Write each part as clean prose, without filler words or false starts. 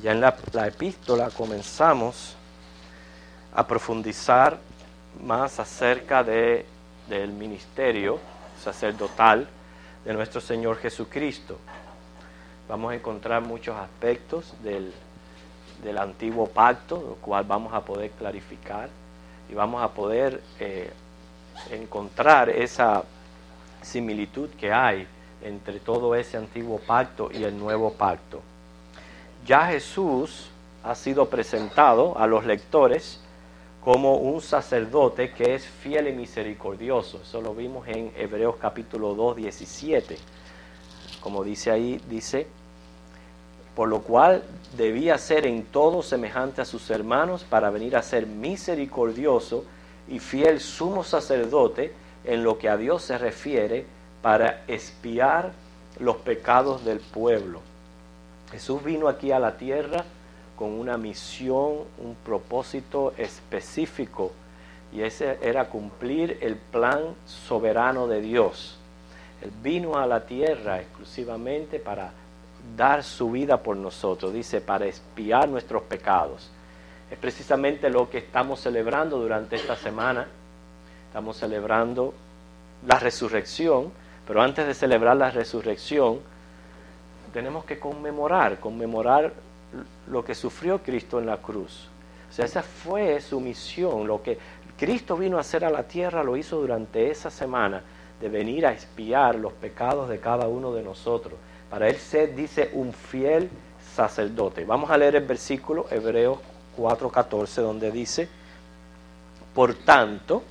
Ya en la epístola comenzamos a profundizar más acerca del ministerio sacerdotal de nuestro Señor Jesucristo. Vamos a encontrar muchos aspectos del antiguo pacto, lo cual vamos a poder clarificar y vamos a poder encontrar esa similitud que hay entre todo ese antiguo pacto y el nuevo pacto. Ya Jesús ha sido presentado a los lectores como un sacerdote que es fiel y misericordioso. Eso lo vimos en Hebreos capítulo 2, 17. Como dice ahí, dice, por lo cual debía ser en todo semejante a sus hermanos para venir a ser misericordioso y fiel sumo sacerdote en lo que a Dios se refiere para expiar los pecados del pueblo. Jesús vino aquí a la tierra con una misión, un propósito específico, y ese era cumplir el plan soberano de Dios. Él vino a la tierra exclusivamente para dar su vida por nosotros, dice, para expiar nuestros pecados. Es precisamente lo que estamos celebrando durante esta semana. Estamos celebrando la resurrección, pero antes de celebrar la resurrección, tenemos que conmemorar lo que sufrió Cristo en la cruz. O sea, esa fue su misión. Lo que Cristo vino a hacer a la tierra lo hizo durante esa semana, de venir a expiar los pecados de cada uno de nosotros. Para él ser, dice, un fiel sacerdote. Vamos a leer el versículo, Hebreos 4:14, donde dice, por tanto,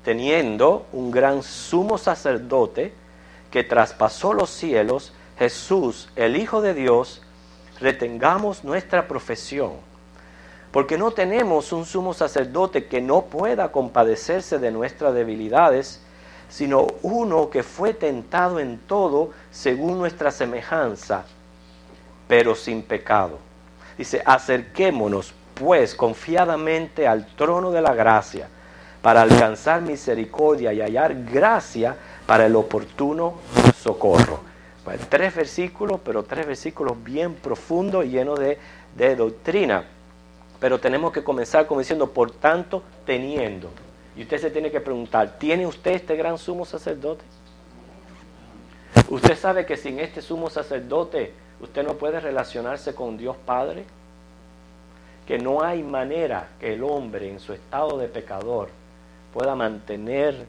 teniendo un gran sumo sacerdote que traspasó los cielos, Jesús, el Hijo de Dios, retengamos nuestra profesión, porque no tenemos un sumo sacerdote que no pueda compadecerse de nuestras debilidades, sino uno que fue tentado en todo según nuestra semejanza, pero sin pecado. Dice, acerquémonos pues confiadamente al trono de la gracia, para alcanzar misericordia y hallar gracia para el oportuno socorro. Bueno, 3 versículos, pero 3 versículos bien profundos y llenos de doctrina. Pero tenemos que comenzar como diciendo, por tanto, teniendo. Y usted se tiene que preguntar, ¿tiene usted este gran sumo sacerdote? ¿Usted sabe que sin este sumo sacerdote usted no puede relacionarse con Dios Padre? Que no hay manera que el hombre en su estado de pecador pueda mantener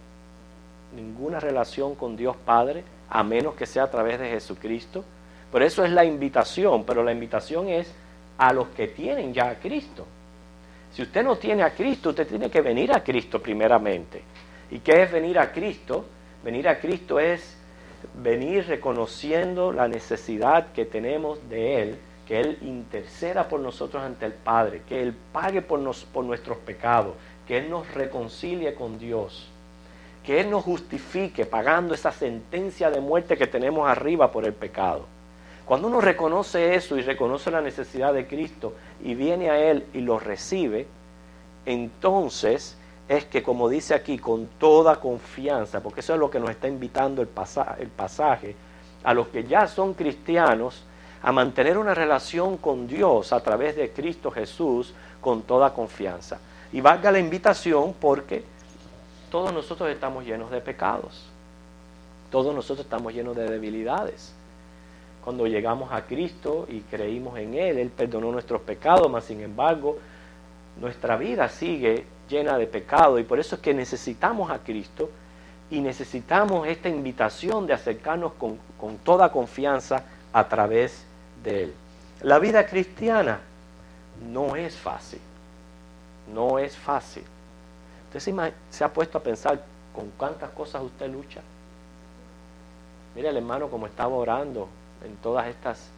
ninguna relación con Dios Padre, a menos que sea a través de Jesucristo. Por eso es la invitación, pero la invitación es a los que tienen ya a Cristo. Si usted no tiene a Cristo, usted tiene que venir a Cristo primeramente. ¿Y qué es venir a Cristo? Venir a Cristo es venir reconociendo la necesidad que tenemos de Él, que Él interceda por nosotros ante el Padre, que Él pague por nuestros pecados, que Él nos reconcilie con Dios, que Él nos justifique pagando esa sentencia de muerte que tenemos arriba por el pecado. Cuando uno reconoce eso y reconoce la necesidad de Cristo y viene a Él y lo recibe, entonces es que, como dice aquí, con toda confianza, porque eso es lo que nos está invitando el pasaje, a los que ya son cristianos, a mantener una relación con Dios a través de Cristo Jesús con toda confianza. Y valga la invitación porque todos nosotros estamos llenos de pecados. Todos nosotros estamos llenos de debilidades. Cuando llegamos a Cristo y creímos en Él, Él perdonó nuestros pecados, mas sin embargo, nuestra vida sigue llena de pecado, y por eso es que necesitamos a Cristo y necesitamos esta invitación de acercarnos con toda confianza a través de Él. La vida cristiana no es fácil. No es fácil. ¿Usted se ha puesto a pensar con cuántas cosas usted lucha? Mira el hermano como estaba orando en todas estas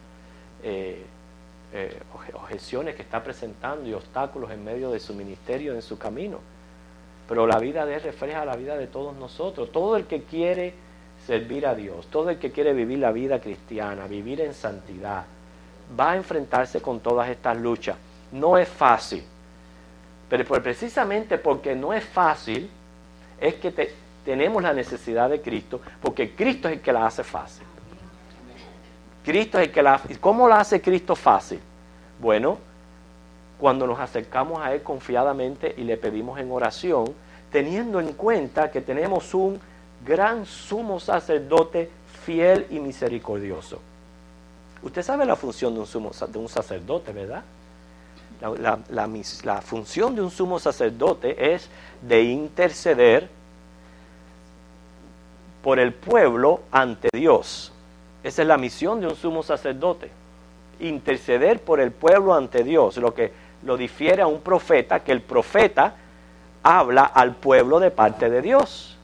objeciones que está presentando y obstáculos en medio de su ministerio, en su camino. Pero la vida de él refleja la vida de todos nosotros. Todo el que quiere servir a Dios, todo el que quiere vivir la vida cristiana, vivir en santidad, va a enfrentarse con todas estas luchas. No es fácil. Pero precisamente porque no es fácil, es que tenemos la necesidad de Cristo, porque Cristo es el que la hace fácil. Cristo es el que la hace. ¿Cómo la hace Cristo fácil? Bueno, cuando nos acercamos a Él confiadamente y le pedimos en oración, teniendo en cuenta que tenemos un gran sumo sacerdote fiel y misericordioso. Usted sabe la función de un sacerdote, ¿verdad? La función de un sumo sacerdote es de interceder por el pueblo ante Dios. Esa es la misión de un sumo sacerdote. Interceder por el pueblo ante Dios, lo que lo difiere a un profeta, que el profeta habla al pueblo de parte de Dios.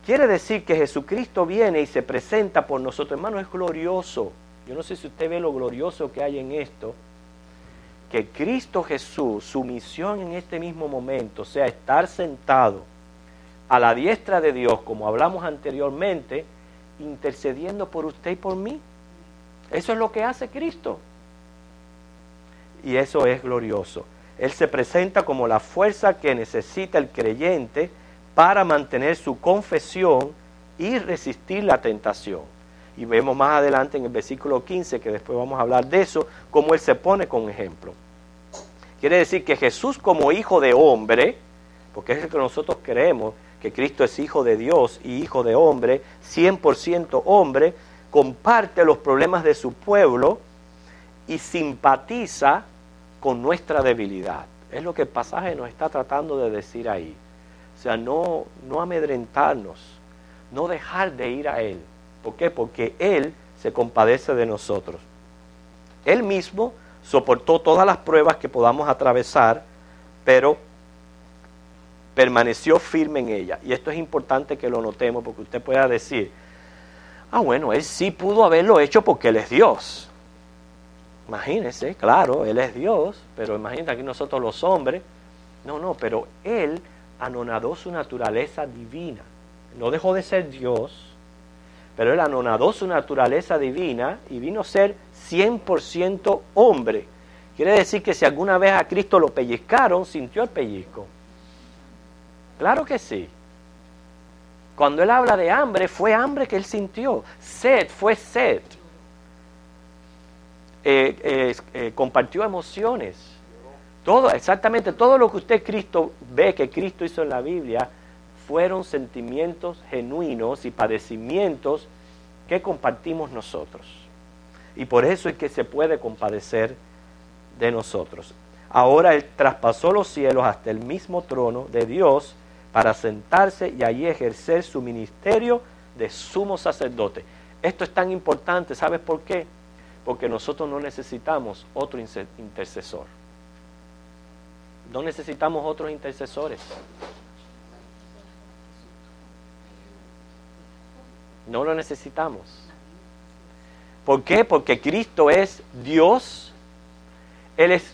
Quiere decir que Jesucristo viene y se presenta por nosotros. Hermano, es glorioso. Yo no sé si usted ve lo glorioso que hay en esto, que Cristo Jesús, su misión en este mismo momento, sea estar sentado a la diestra de Dios, como hablamos anteriormente, intercediendo por usted y por mí. Eso es lo que hace Cristo. Y eso es glorioso. Él se presenta como la fuerza que necesita el creyente para mantener su confesión y resistir la tentación. Y vemos más adelante en el versículo 15, que después vamos a hablar de eso, cómo Él se pone con ejemplo. Quiere decir que Jesús, como hijo de hombre, porque es el que nosotros creemos, que Cristo es hijo de Dios y hijo de hombre, 100% hombre, comparte los problemas de su pueblo y simpatiza con nuestra debilidad. Es lo que el pasaje nos está tratando de decir ahí. O sea, no amedrentarnos, no dejar de ir a Él. ¿Por qué? Porque Él se compadece de nosotros. Él mismo soportó todas las pruebas que podamos atravesar, pero permaneció firme en ella. Y esto es importante que lo notemos, porque usted pueda decir, bueno, Él sí pudo haberlo hecho porque Él es Dios. Imagínense, claro, Él es Dios, pero imagínate aquí nosotros los hombres. No, pero Él anonadó su naturaleza divina. No dejó de ser Dios, pero Él anonadó su naturaleza divina y vino a ser 100% hombre. Quiere decir que si alguna vez a Cristo lo pellizcaron, sintió el pellizco. Claro que sí. Cuando Él habla de hambre, fue hambre que Él sintió. Sed, fue sed. Compartió emociones. Exactamente todo lo que usted Cristo ve que Cristo hizo en la Biblia fueron sentimientos genuinos y padecimientos que compartimos nosotros. Y por eso es que se puede compadecer de nosotros. Ahora Él traspasó los cielos hasta el mismo trono de Dios para sentarse y allí ejercer su ministerio de sumo sacerdote. Esto es tan importante, ¿sabes por qué? Porque nosotros no necesitamos otro intercesor. No necesitamos otros intercesores. No lo necesitamos. ¿Por qué? Porque Cristo es Dios. Él es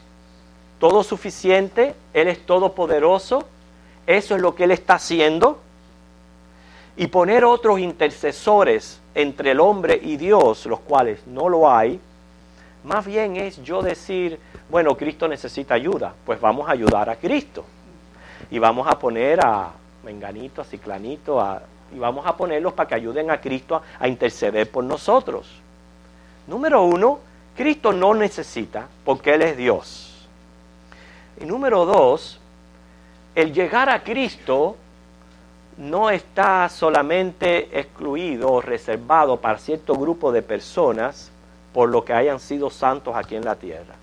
todo suficiente. Él es todopoderoso. Eso es lo que Él está haciendo. Y poner otros intercesores entre el hombre y Dios, los cuales no lo hay, más bien es yo decir, bueno, Cristo necesita ayuda, pues vamos a ayudar a Cristo. Y vamos a poner a Menganito, a Ciclanito, y vamos a ponerlos para que ayuden a Cristo a interceder por nosotros. Número uno, Cristo no necesita, porque Él es Dios. Y número dos, el llegar a Cristo no está solamente excluido o reservado para cierto grupo de personas por lo que hayan sido santos aquí en la tierra.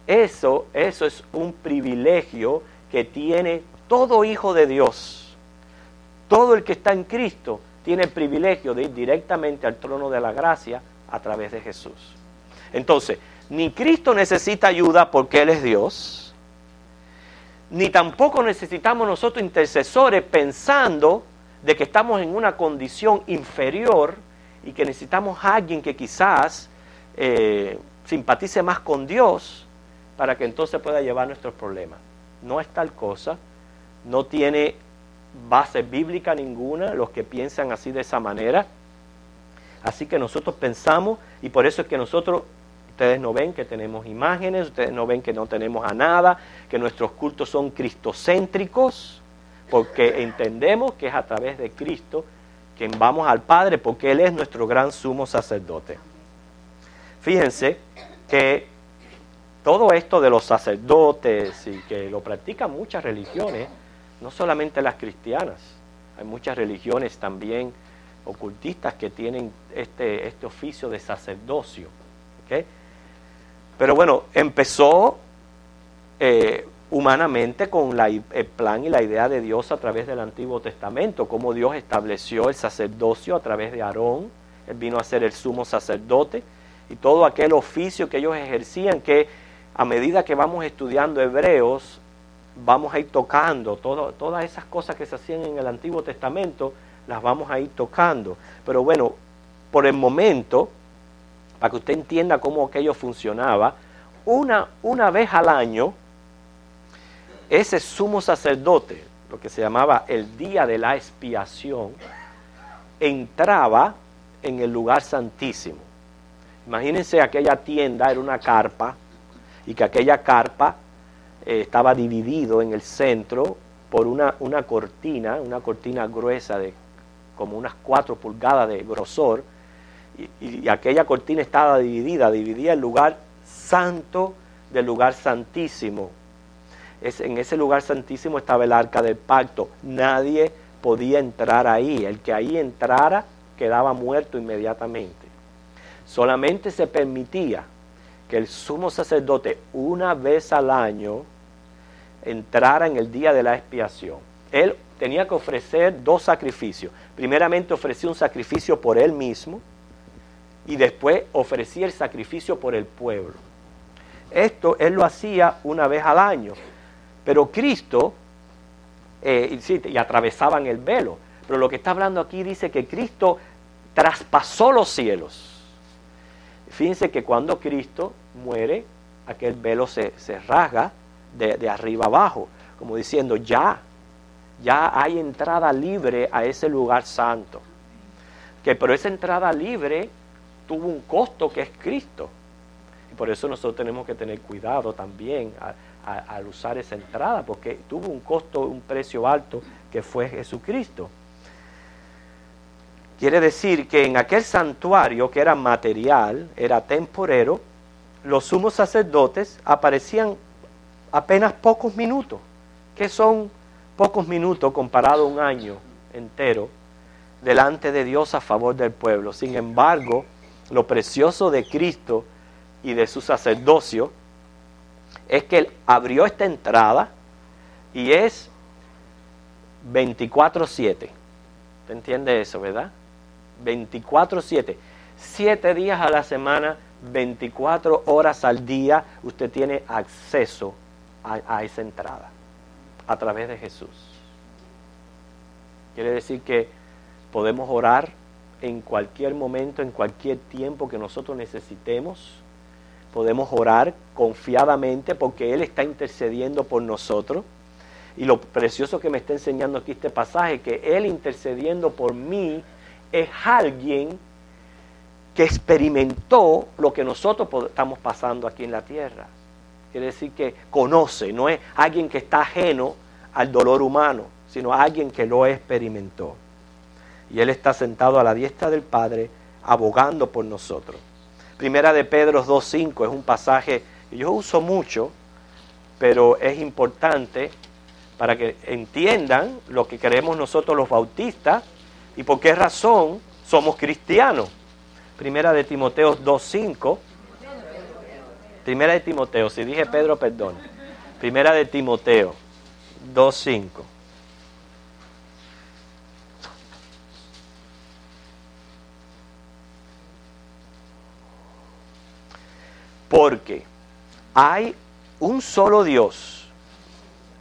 Eso es un privilegio que tiene todo hijo de Dios. Todo el que está en Cristo tiene el privilegio de ir directamente al trono de la gracia a través de Jesús. Entonces, ni Cristo necesita ayuda porque Él es Dios, ni tampoco necesitamos nosotros intercesores pensando de que estamos en una condición inferior y que necesitamos a alguien que quizás simpatice más con Dios para que entonces pueda llevar nuestros problemas. No es tal cosa, no tiene base bíblica ninguna los que piensan así de esa manera. Así que nosotros pensamos, y por eso es que nosotros, ustedes no ven que tenemos imágenes, ustedes no ven que no tenemos a nada, que nuestros cultos son cristocéntricos, porque entendemos que es a través de Cristo que vamos al Padre, porque Él es nuestro gran sumo sacerdote. Fíjense que todo esto de los sacerdotes y que lo practican muchas religiones, no solamente las cristianas, hay muchas religiones también ocultistas que tienen este oficio de sacerdocio. ¿Okay? Pero bueno, empezó humanamente con el plan y la idea de Dios a través del Antiguo Testamento, cómo Dios estableció el sacerdocio a través de Aarón. Él vino a ser el sumo sacerdote y todo aquel oficio que ellos ejercían, que a medida que vamos estudiando Hebreos, vamos a ir tocando todas esas cosas que se hacían en el Antiguo Testamento, las vamos a ir tocando. Pero bueno, por el momento, para que usted entienda cómo aquello funcionaba, una vez al año, ese sumo sacerdote, lo que se llamaba el día de la expiación, entraba en el lugar santísimo. Imagínense, aquella tienda era una carpa, y que aquella carpa estaba dividido en el centro por una cortina gruesa de como unas 4 pulgadas de grosor, y aquella cortina estaba dividía el lugar santo del lugar santísimo. En ese lugar santísimo estaba el arca del pacto. Nadie podía entrar ahí. El que ahí entrara quedaba muerto inmediatamente. Solamente se permitía que el sumo sacerdote una vez al año entrara en el día de la expiación. Él tenía que ofrecer 2 sacrificios. Primeramente ofrecía un sacrificio por él mismo y después ofrecía el sacrificio por el pueblo. Esto él lo hacía una vez al año. Pero Cristo, y atravesaban el velo, pero lo que está hablando aquí dice que Cristo traspasó los cielos. Fíjense que cuando Cristo muere, aquel velo se rasga de arriba abajo, como diciendo ya hay entrada libre a ese lugar santo. Pero esa entrada libre tuvo un costo, que es Cristo. Y por eso nosotros tenemos que tener cuidado también al usar esa entrada, porque tuvo un costo, un precio alto, que fue Jesucristo. Quiere decir que en aquel santuario, que era material, era temporero, los sumos sacerdotes aparecían apenas pocos minutos. ¿Qué son pocos minutos comparado a un año entero delante de Dios a favor del pueblo? Sin embargo, lo precioso de Cristo y de su sacerdocio es que Él abrió esta entrada y es 24/7. ¿Te entiende eso, verdad? 24/7. 7 días a la semana, 24 horas al día, usted tiene acceso a esa entrada a través de Jesús. Quiere decir que podemos orar en cualquier momento, en cualquier tiempo que nosotros necesitemos. Podemos orar confiadamente porque Él está intercediendo por nosotros. Y lo precioso que me está enseñando aquí este pasaje, que Él intercediendo por mí es alguien que experimentó lo que nosotros estamos pasando aquí en la tierra. Quiere decir que conoce, no es alguien que está ajeno al dolor humano, sino alguien que lo experimentó. Y Él está sentado a la diestra del Padre, abogando por nosotros. Primera de Pedro 2:5 es un pasaje que yo uso mucho, pero es importante para que entiendan lo que creemos nosotros los bautistas y por qué razón somos cristianos. Primera de Timoteo 2:5. Primera de Timoteo, si dije Pedro, perdón. Primera de Timoteo 2:5. Porque hay un solo Dios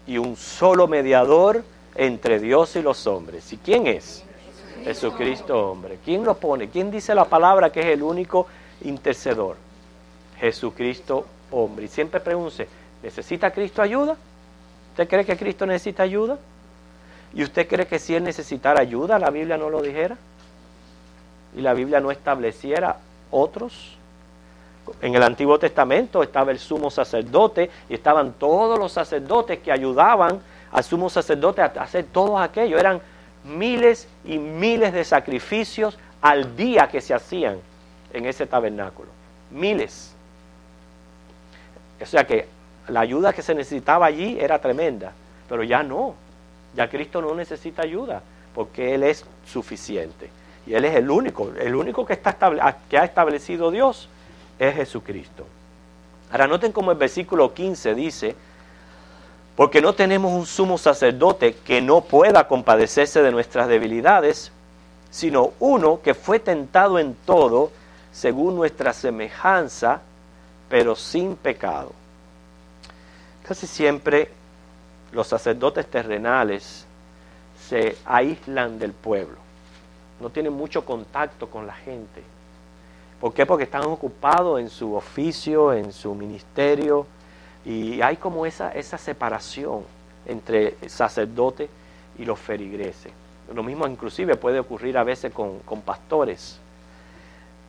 y un solo mediador entre Dios y los hombres. ¿Y quién es? Jesucristo, hombre. ¿Quién lo pone? ¿Quién dice la palabra que es el único intercedor? Jesucristo, hombre. Y siempre pregúntese, ¿necesita Cristo ayuda? ¿Usted cree que Cristo necesita ayuda? ¿Y usted cree que si Él necesitara ayuda, la Biblia no lo dijera? ¿Y la Biblia no estableciera otros? En el Antiguo Testamento estaba el sumo sacerdote y estaban todos los sacerdotes que ayudaban al sumo sacerdote a hacer todo aquello. Eran miles y miles de sacrificios al día que se hacían en ese tabernáculo. Miles. O sea que la ayuda que se necesitaba allí era tremenda, pero ya no. Ya Cristo no necesita ayuda, porque Él es suficiente. Y Él es el único que ha establecido Dios es Jesucristo. Ahora noten cómo el versículo 15 dice, porque no tenemos un sumo sacerdote que no pueda compadecerse de nuestras debilidades, sino uno que fue tentado en todo, según nuestra semejanza, pero sin pecado. Casi siempre los sacerdotes terrenales se aíslan del pueblo. No tienen mucho contacto con la gente. ¿Por qué? Porque están ocupados en su oficio, en su ministerio, y hay como esa separación entre el sacerdote y los feligreses. Lo mismo inclusive puede ocurrir a veces con pastores.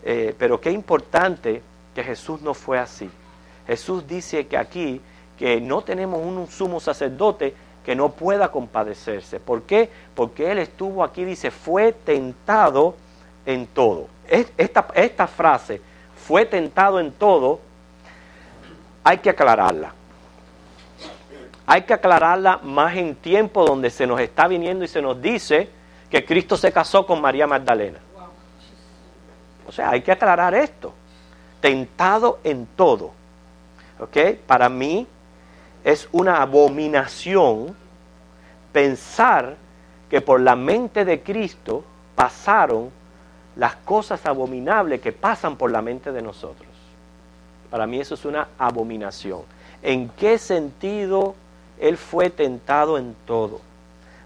Pero qué importante que Jesús no fue así. Jesús dice que aquí que no tenemos un sumo sacerdote que no pueda compadecerse. ¿Por qué? Porque Él estuvo aquí, dice, fue tentado en todo. Esta frase, fue tentado en todo, hay que aclararla. Hay que aclararla más en tiempo donde se nos está viniendo y se nos dice que Cristo se casó con María Magdalena. O sea, hay que aclarar esto. Tentado en todo. ¿Ok? Para mí es una abominación pensar que por la mente de Cristo pasaron las cosas abominables que pasan por la mente de nosotros. Para mí eso es una abominación. ¿En qué sentido Él fue tentado en todo?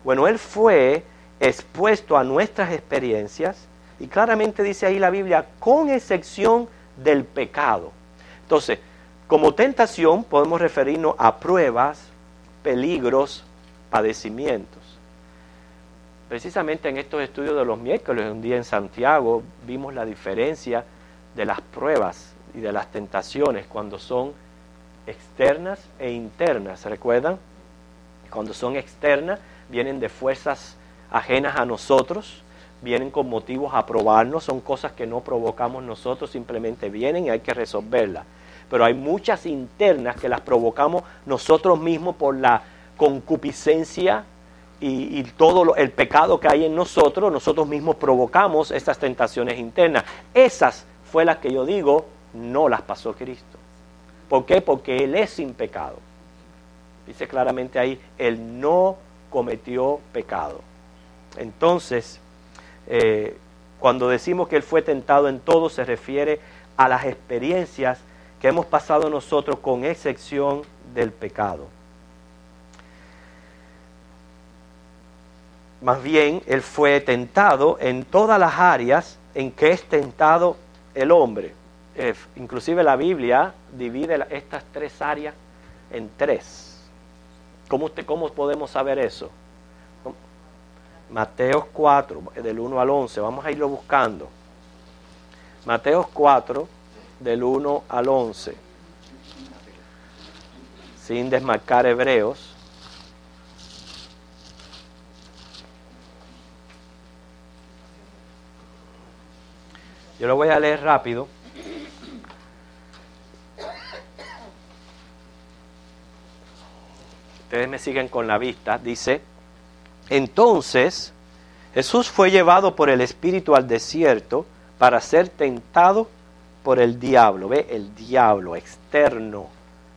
Bueno, Él fue expuesto a nuestras experiencias y claramente dice ahí la Biblia, con excepción del pecado. Entonces, como tentación podemos referirnos a pruebas, peligros, padecimientos. Precisamente en estos estudios de los miércoles, un día en Santiago, vimos la diferencia de las pruebas y de las tentaciones cuando son externas e internas. ¿Se recuerdan? Cuando son externas, vienen de fuerzas ajenas a nosotros, vienen con motivos a probarnos, son cosas que no provocamos nosotros, simplemente vienen y hay que resolverlas. Pero hay muchas internas que las provocamos nosotros mismos por la concupiscencia y todo el pecado que hay en nosotros mismos provocamos estas tentaciones internas. Esas fue las que yo digo, no las pasó Cristo. ¿Por qué? Porque Él es sin pecado. Dice claramente ahí, Él no cometió pecado. Entonces, cuando decimos que Él fue tentado en todo, se refiere a las experiencias que hemos pasado nosotros con excepción del pecado. Más bien, Él fue tentado en todas las áreas en que es tentado el hombre. Inclusive la Biblia divide estas tres áreas en tres. ¿Cómo podemos saber eso? Mateo 4, del 1 al 11, vamos a irlo buscando. Mateo 4, del 1 al 11. Sin desmarcar Hebreos. Yo lo voy a leer rápido. Ustedes me siguen con la vista. Dice, entonces Jesús fue llevado por el Espíritu al desierto para ser tentado por el diablo. ¿Ve? El diablo externo.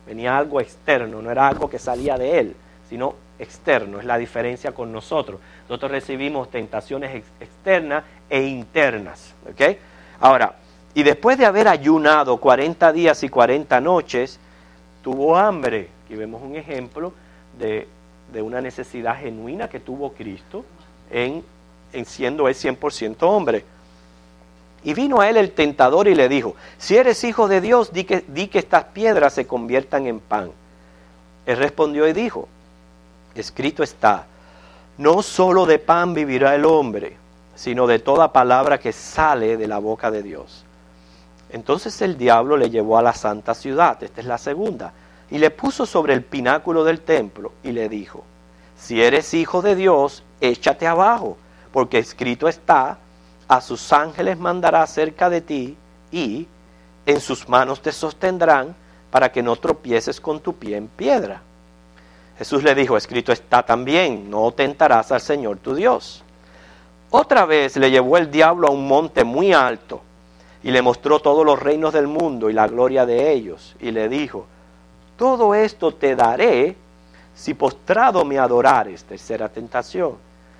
Venía algo externo, no era algo que salía de Él, sino externo. Es la diferencia con nosotros. Nosotros recibimos tentaciones externas e internas. ¿Ok? Ahora, y después de haber ayunado 40 días y 40 noches, tuvo hambre. Aquí vemos un ejemplo de una necesidad genuina que tuvo Cristo en siendo Él 100% hombre. Y vino a Él el tentador y le dijo, si eres hijo de Dios, di que estas piedras se conviertan en pan. Él respondió y dijo, escrito está, no solo de pan vivirá el hombre, sino de toda palabra que sale de la boca de Dios. Entonces el diablo le llevó a la santa ciudad, esta es la segunda, y le puso sobre el pináculo del templo y le dijo, si eres hijo de Dios, échate abajo, porque escrito está, a sus ángeles mandará cerca de ti y en sus manos te sostendrán para que no tropieces con tu pie en piedra. Jesús le dijo, escrito está también, no tentarás al Señor tu Dios. Otra vez le llevó el diablo a un monte muy alto y le mostró todos los reinos del mundo y la gloria de ellos. Y le dijo, todo esto te daré si postrado me adorares. Tercera tentación.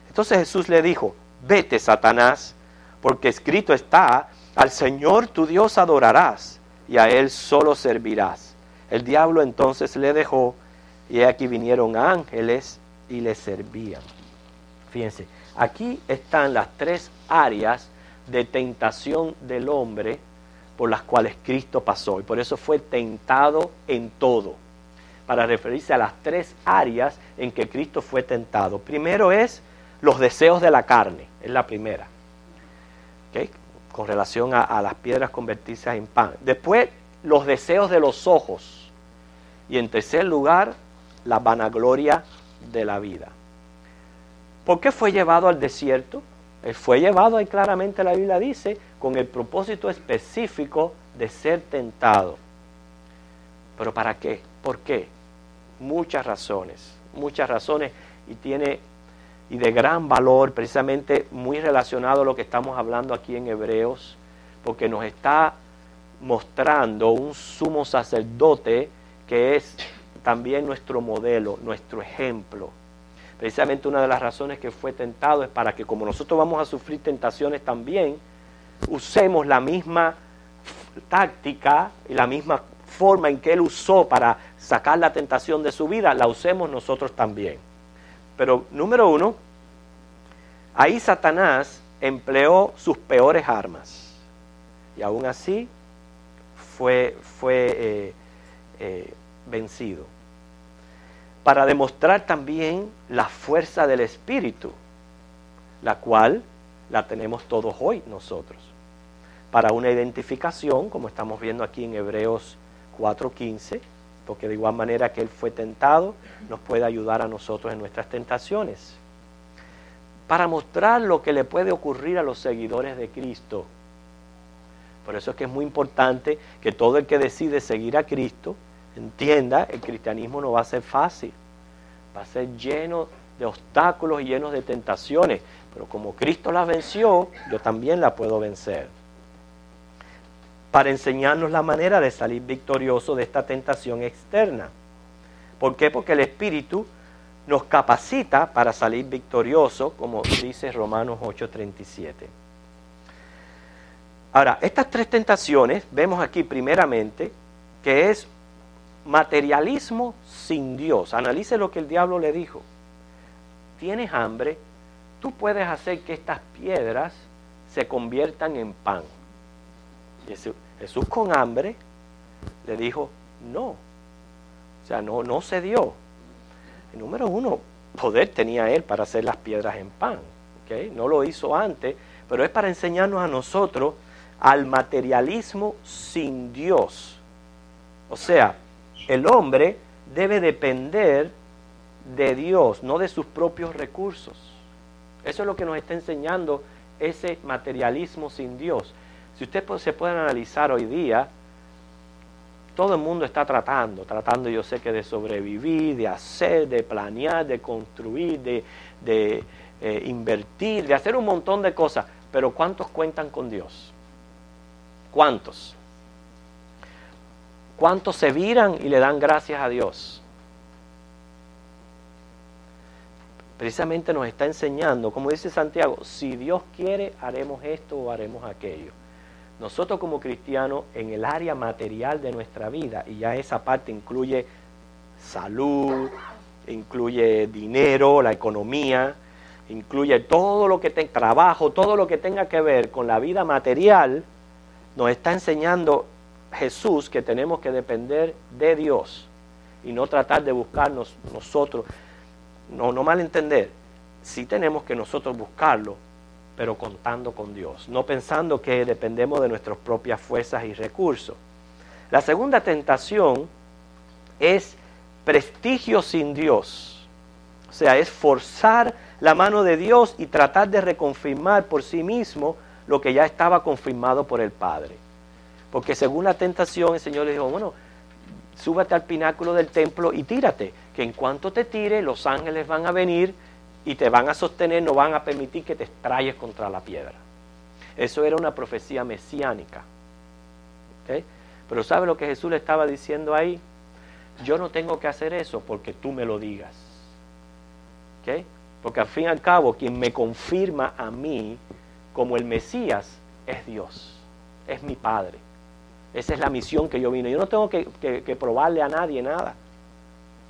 Entonces Jesús le dijo, vete, Satanás, porque escrito está, al Señor tu Dios adorarás y a Él solo servirás. El diablo entonces le dejó y aquí vinieron ángeles y le servían. Fíjense, aquí están las tres áreas de tentación del hombre por las cuales Cristo pasó. Y por eso fue tentado en todo, para referirse a las tres áreas en que Cristo fue tentado. Primero es los deseos de la carne, es la primera, ¿okay? Con relación a las piedras convertirse en pan. Después, los deseos de los ojos. Y en tercer lugar, la vanagloria de la vida. ¿Por qué fue llevado al desierto? Él fue llevado, ahí claramente la Biblia dice, con el propósito específico de ser tentado. ¿Pero para qué? ¿Por qué? Muchas razones y de gran valor, precisamente muy relacionado a lo que estamos hablando aquí en Hebreos, porque nos está mostrando un sumo sacerdote que es también nuestro modelo, nuestro ejemplo. Precisamente una de las razones que fue tentado es para que, como nosotros vamos a sufrir tentaciones también, usemos la misma táctica y la misma forma en que Él usó para sacar la tentación de su vida, la usemos nosotros también. Pero, número uno, ahí Satanás empleó sus peores armas. Y aún así fue vencido. Para demostrar también la fuerza del Espíritu, la cual la tenemos todos hoy nosotros. Para una identificación, como estamos viendo aquí en Hebreos 4:15, porque de igual manera que Él fue tentado, nos puede ayudar a nosotros en nuestras tentaciones. Para mostrar lo que le puede ocurrir a los seguidores de Cristo. Por eso es que es muy importante que todo el que decide seguir a Cristo entienda, el cristianismo no va a ser fácil, va a ser lleno de obstáculos y lleno de tentaciones, pero como Cristo la venció, yo también la puedo vencer. Para enseñarnos la manera de salir victorioso de esta tentación externa. ¿Por qué? Porque el Espíritu nos capacita para salir victorioso, como dice Romanos 8:37. Ahora, estas tres tentaciones, vemos aquí primeramente que es materialismo sin Dios. Analice lo que el diablo le dijo. Tienes hambre, tú puedes hacer que estas piedras se conviertan en pan. Y Jesús con hambre le dijo no. O sea, no cedió. Y número uno, poder tenía él para hacer las piedras en pan. ¿Okay? No lo hizo antes, pero es para enseñarnos a nosotros al materialismo sin Dios. O sea, el hombre debe depender de Dios, no de sus propios recursos. Eso es lo que nos está enseñando ese materialismo sin Dios. Si usted se puede analizar hoy día, todo el mundo está tratando, yo sé que de sobrevivir, de hacer, de planear, de construir, de invertir, de hacer un montón de cosas. Pero ¿cuántos cuentan con Dios? ¿Cuántos? ¿Cuántos se viran y le dan gracias a Dios? Precisamente nos está enseñando, como dice Santiago, si Dios quiere, haremos esto o haremos aquello. Nosotros como cristianos, en el área material de nuestra vida, y ya esa parte incluye salud, incluye dinero, la economía, incluye todo lo que tenga, trabajo, todo lo que tenga que ver con la vida material, nos está enseñando Jesús que tenemos que depender de Dios y no tratar de buscarnos nosotros. No malentender, sí tenemos que nosotros buscarlo, pero contando con Dios, no pensando que dependemos de nuestras propias fuerzas y recursos. La segunda tentación es prestigio sin Dios, o sea, es forzar la mano de Dios y tratar de reconfirmar por sí mismo lo que ya estaba confirmado por el Padre. Porque según la tentación, el Señor le dijo, bueno, súbete al pináculo del templo y tírate, que en cuanto te tire, los ángeles van a venir y te van a sostener, no van a permitir que te estrelles contra la piedra. Eso era una profecía mesiánica. ¿Okay? Pero ¿sabe lo que Jesús le estaba diciendo ahí? Yo no tengo que hacer eso porque tú me lo digas. ¿Okay? Porque al fin y al cabo, quien me confirma a mí como el Mesías es Dios, es mi Padre. Esa es la misión que yo vine. Yo no tengo que probarle a nadie nada.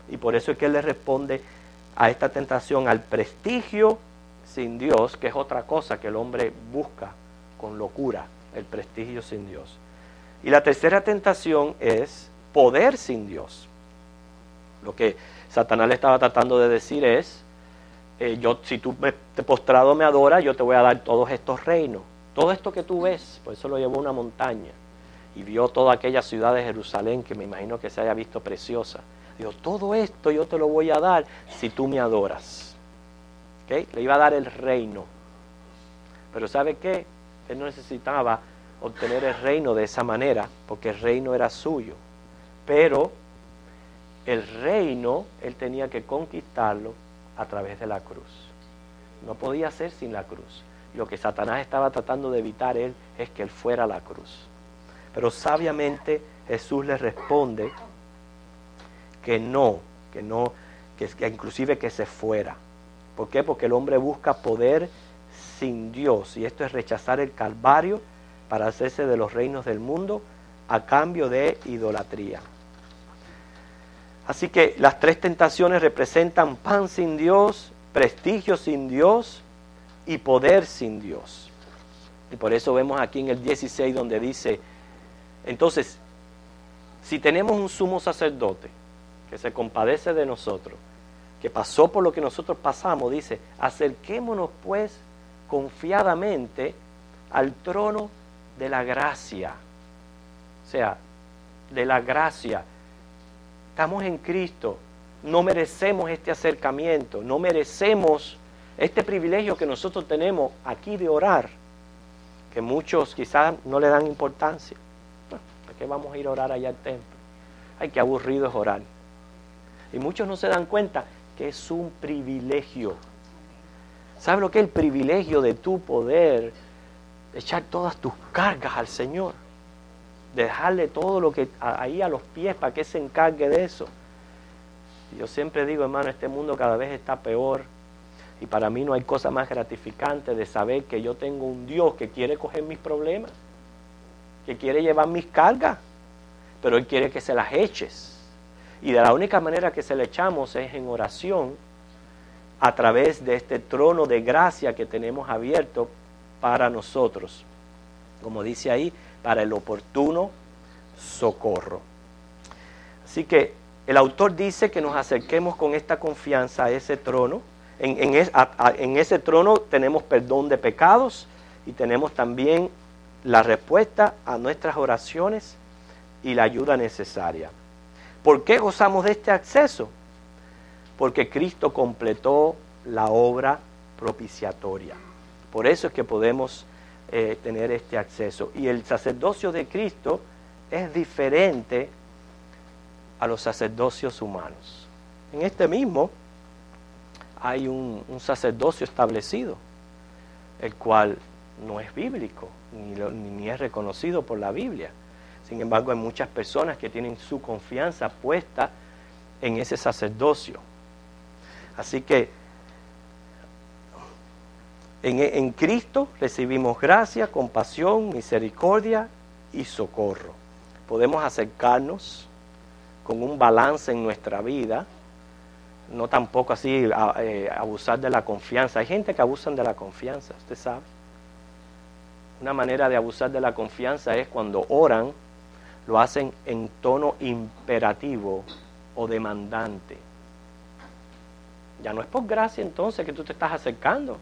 Y por eso es que Él le responde a esta tentación, al prestigio sin Dios, que es otra cosa que el hombre busca con locura, el prestigio sin Dios. Y la tercera tentación es poder sin Dios. Lo que Satanás le estaba tratando de decir es, si tú te postrado me adoras, yo te voy a dar todos estos reinos. Todo esto que tú ves, por eso lo llevó a una montaña. Y vio toda aquella ciudad de Jerusalén, que me imagino que se haya visto preciosa. Dijo, todo esto yo te lo voy a dar si tú me adoras. ¿Okay? Le iba a dar el reino. Pero ¿sabe qué? Él no necesitaba obtener el reino de esa manera, porque el reino era suyo. Pero el reino, él tenía que conquistarlo a través de la cruz. No podía ser sin la cruz. Lo que Satanás estaba tratando de evitar es que él fuera a la cruz. Pero sabiamente Jesús le responde que inclusive que se fuera. ¿Por qué? Porque el hombre busca poder sin Dios, y esto es rechazar el Calvario para hacerse de los reinos del mundo a cambio de idolatría. Así que las tres tentaciones representan pan sin Dios, prestigio sin Dios y poder sin Dios. Y por eso vemos aquí en el 16 donde dice, entonces, si tenemos un sumo sacerdote que se compadece de nosotros, que pasó por lo que nosotros pasamos, dice, acerquémonos pues confiadamente al trono de la gracia. O sea, de la gracia. Estamos en Cristo, no merecemos este acercamiento, no merecemos este privilegio que nosotros tenemos aquí de orar, que muchos quizás no le dan importancia. ¿Por qué vamos a ir a orar allá al templo? Ay, qué aburrido es orar. Y muchos no se dan cuenta que es un privilegio. ¿Sabes lo que es el privilegio de tu poder echar todas tus cargas al Señor? Dejarle todo lo que ahí a los pies para que se encargue de eso. Yo siempre digo, hermano, este mundo cada vez está peor, y para mí no hay cosa más gratificante de saber que yo tengo un Dios que quiere coger mis problemas, que quiere llevar mis cargas, pero Él quiere que se las eches. Y de la única manera que se le echamos es en oración, a través de este trono de gracia que tenemos abierto para nosotros. Como dice ahí, para el oportuno socorro. Así que el autor dice que nos acerquemos con esta confianza a ese trono. En ese trono tenemos perdón de pecados y tenemos también la respuesta a nuestras oraciones y la ayuda necesaria. ¿Por qué gozamos de este acceso? Porque Cristo completó la obra propiciatoria. Por eso es que podemos tener este acceso. Y el sacerdocio de Cristo es diferente a los sacerdocios humanos. En este mismo hay un sacerdocio establecido, el cual no es bíblico, ni es reconocido por la Biblia. Sin embargo, hay muchas personas que tienen su confianza puesta en ese sacerdocio. Así que en Cristo recibimos gracia, compasión, misericordia y socorro. Podemos acercarnos con un balance en nuestra vida, no tampoco así abusar de la confianza. Hay gente que abusan de la confianza, usted sabe. Una manera de abusar de la confianza es cuando oran, lo hacen en tono imperativo o demandante. Ya no es por gracia entonces que tú te estás acercando.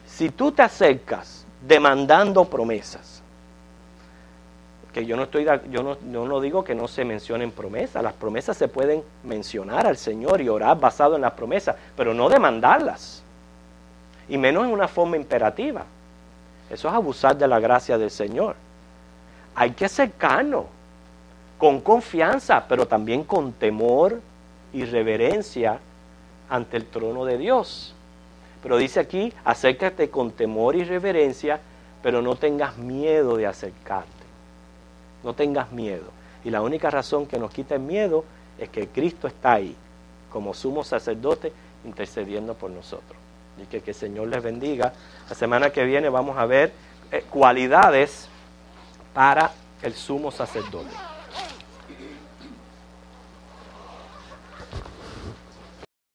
Si tú te acercas demandando promesas, que yo no digo que no se mencionen promesas, las promesas se pueden mencionar al Señor y orar basado en las promesas, pero no demandarlas, y menos en una forma imperativa. Eso es abusar de la gracia del Señor. Hay que acercarnos, con confianza, pero también con temor y reverencia ante el trono de Dios. Pero dice aquí, acércate con temor y reverencia, pero no tengas miedo de acercarte. No tengas miedo. Y la única razón que nos quita el miedo es que Cristo está ahí, como sumo sacerdote, intercediendo por nosotros. Y que el Señor les bendiga. La semana que viene vamos a ver cualidades para el sumo sacerdote.